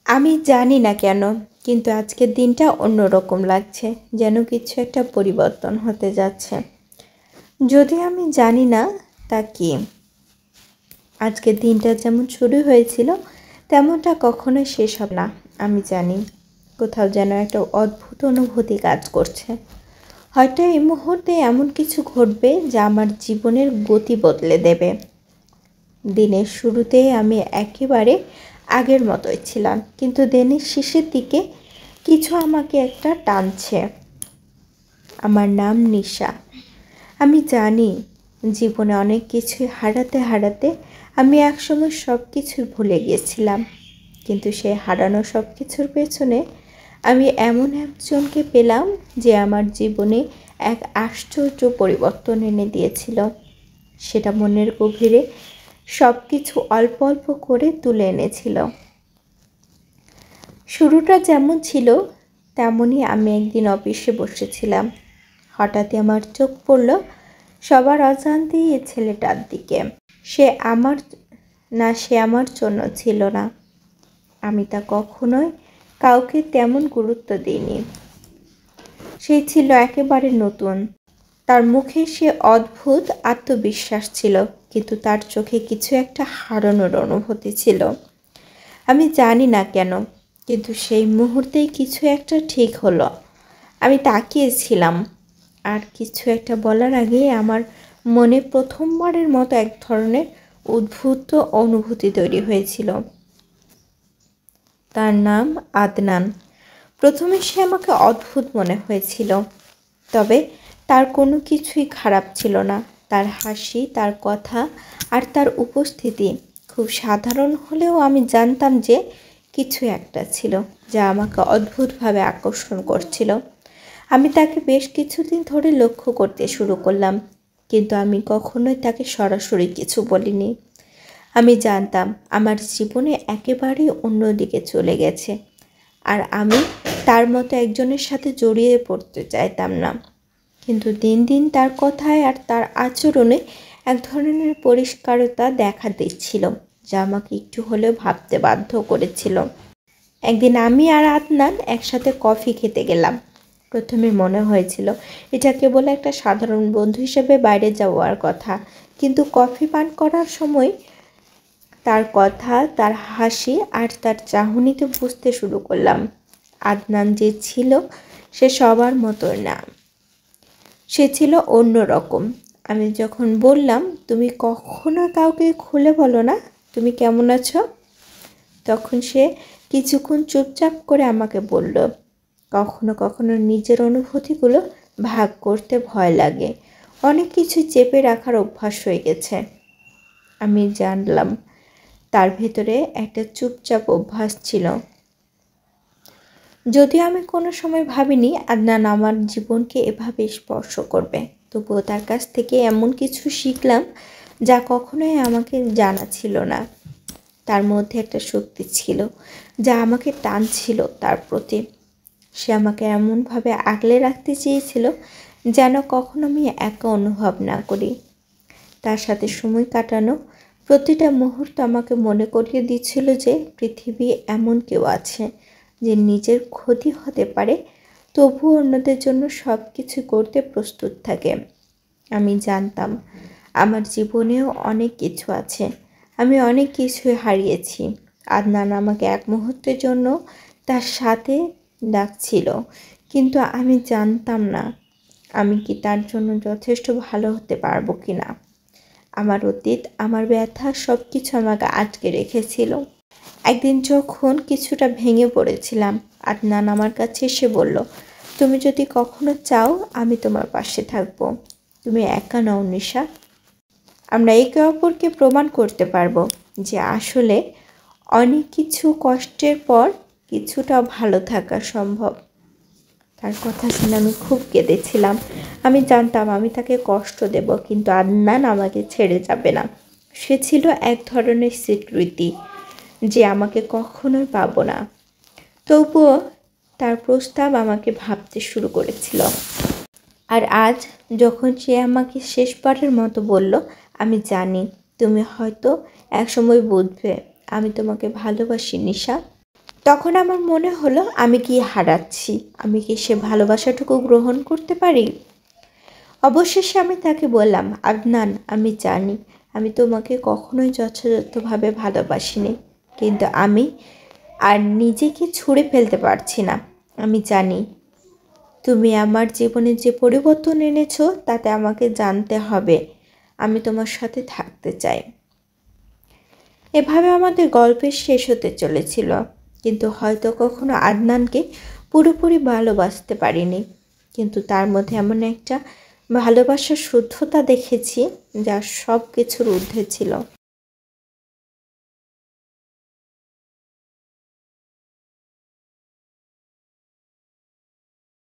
আমি জানি না কেন, কিন্তু আজকের দিনটা অন্যরকম লাগছে, যেন কিছু একটা পরিবর্তন হতে যাচ্ছে। যদি আমি জানি না তা কি। আজকের দিনটা যেমন শুরু হয়েছিল তেমনটা কখনোই শেষ হবে না। আমি জানি কোথাও যেন একটা অদ্ভুত অনুভূতি কাজ করছে। হয়তো এই মুহূর্তে এমন কিছু ঘটবে যা আমার জীবনের গতি বদলে দেবে। দিনের শুরুতেই আমি একেবারে আগের মতোই ছিলাম, কিন্তু দিনের শেষের দিকে কিছু আমাকে একটা টানছে। আমার নাম নিশা। আমি জানি জীবনে অনেক কিছুই হারাতে হারাতে আমি একসময় সব কিছু ভুলে গিয়েছিলাম, কিন্তু সেই হারানো সব কিছুর পেছনে আমি এমন একজনকে পেলাম যে আমার জীবনে এক আশ্চর্য পরিবর্তন এনে দিয়েছিল। সেটা মনের গভীরে সব কিছু অল্প অল্প করে তুলে এনেছিল। শুরুটা যেমন ছিল তেমনই আমি একদিন অফিসে বসেছিলাম। হঠাৎই আমার চোখ পড়ল সবার অজান্তেই এই ছেলেটার দিকে। সে আমার জন্য ছিল না। আমি তা কখনোই কাউকে তেমন গুরুত্ব দিইনি। সে ছিল একেবারে নতুন। তার মুখে সে অদ্ভুত আত্মবিশ্বাস ছিল, কিন্তু তার চোখে কিছু একটা হারানোর অনুভূতি ছিল। আমি জানি না কেন, কিন্তু সেই মুহূর্তেই কিছু একটা ঠিক হলো। আমি তাকিয়েছিলাম, আর কিছু একটা বলার আগেই আমার মনে প্রথমবারের মতো এক ধরনের উদ্ভূত অনুভূতি তৈরি হয়েছিল। তার নাম আদনান। প্রথমে সে আমাকে অদ্ভুত মনে হয়েছিল, তবে তার কোনো কিছুই খারাপ ছিল না। তার হাসি, তার কথা আর তার উপস্থিতি খুব সাধারণ হলেও আমি জানতাম যে কিছু একটা ছিল যা আমাকে অদ্ভুতভাবে আকর্ষণ করছিল। আমি তাকে বেশ কিছুদিন ধরে লক্ষ্য করতে শুরু করলাম, কিন্তু আমি কখনোই তাকে সরাসরি কিছু বলিনি। আমি জানতাম আমার জীবনে একেবারেই অন্যদিকে চলে গেছে, আর আমি তার মতো একজনের সাথে জড়িয়ে পড়তে চাইতাম না। কিন্তু দিন দিন তার কথায় আর তার আচরণে এক ধরনের পরিষ্কারতা দেখা দিচ্ছিল, যা আমাকে একটু হলেও ভাবতে বাধ্য করেছিল। একদিন আমি আর আদনান একসাথে কফি খেতে গেলাম। প্রথমে মনে হয়েছিল এটা কেবল একটা সাধারণ বন্ধু হিসেবে বাইরে যাওয়ার কথা, কিন্তু কফি পান করার সময় তার কথা, তার হাসি আর তার চাহনিতে বুঝতে শুরু করলাম আদনান যে ছিল সে সবার মতো না। সে ছিল অন্যরকম। আমি যখন বললাম, তুমি কখনো কাউকে খুলে বলো না তুমি কেমন আছো, তখন সে কিছুক্ষণ চুপচাপ করে আমাকে বলল, কখনো কখনো নিজের অনুভূতিগুলো ভাগ করতে ভয় লাগে, অনেক কিছু চেপে রাখার অভ্যাস হয়ে গেছে। আমি জানলাম তার ভেতরে একটা চুপচাপ অভ্যাস ছিল। যদিও আমি কোনো সময় ভাবিনি আদনান আমার জীবনকে এভাবে স্পর্শ করবে, তবুও তার কাছ থেকে এমন কিছু শিখলাম যা কখনোই আমাকে জানা ছিল না। তার মধ্যে একটা শক্তি ছিল যা আমাকে টানছিল তার প্রতি। সে আমাকে এমনভাবে আগলে রাখতে চেয়েছিল যেন কখনো আমি একা অনুভব না করি। তার সাথে সময় কাটানো প্রতিটা মুহূর্ত আমাকে মনে করিয়ে দিচ্ছিল যে পৃথিবী এমন কেউ আছে যে নিজের ক্ষতি হতে পারে তবুও অন্যদের জন্য সব কিছু করতে প্রস্তুত থাকে। আমি জানতাম আমার জীবনেও অনেক কিছু আছে, আমি অনেক কিছুই হারিয়েছি। আদনান আমাকে এক মুহূর্তের জন্য তার সাথে ডাকছিল, কিন্তু আমি জানতাম না আমি কি তার জন্য যথেষ্ট ভালো হতে পারবো কি না। আমার অতীত, আমার ব্যথা সব কিছু আমাকে আটকে রেখেছিল। একদিন যখন কিছুটা ভেঙে পড়েছিলাম, আদনান আমার কাছে এসে বলল, তুমি যদি কখনো চাও আমি তোমার পাশে থাকবো। তুমি একা নও নিশা। আমরা একে অপরকে প্রমাণ করতে পারবো যে আসলে অনেক কিছু কষ্টের পর কিছুটা ভালো থাকা সম্ভব। তার কথা শুনে আমি খুব কেঁদেছিলাম। আমি জানতাম আমি তাকে কষ্ট দেব, কিন্তু আদনান আমাকে ছেড়ে যাবে না। সে ছিল এক ধরনের স্বীকৃতি যে আমাকে কখনোই পাবো না। তবুও তার প্রস্তাব আমাকে ভাবতে শুরু করেছিল। আর আজ যখন সে আমাকে শেষবারের মতো বলল, আমি জানি তুমি হয়তো একসময় বুঝবে আমি তোমাকে ভালোবাসি নিশা। তখন আমার মনে হলো আমি কি হারাচ্ছি, আমি কি সে ভালোবাসাটুকু গ্রহণ করতে পারি। অবশেষে আমি তাকে বললাম, আদনান, আমি জানি আমি তোমাকে কখনোই যথাযথভাবে ভালোবাসিনি, কিন্তু আমি আর নিজেকে ছুঁড়ে ফেলতে পারছি না। আমি জানি তুমি আমার জীবনে যে পরিবর্তন এনেছো তাতে আমাকে জানতে হবে। আমি তোমার সাথে থাকতে চাই। এভাবে আমাদের গল্পের শেষ হতে চলেছিল, কিন্তু হয়তো কখনো আদনানকে পুরোপুরি ভালোবাসতে পারিনি, কিন্তু তার মধ্যে এমন একটা ভালোবাসার শুদ্ধতা দেখেছি যা সব কিছুর ঊর্ধ্বে ছিল।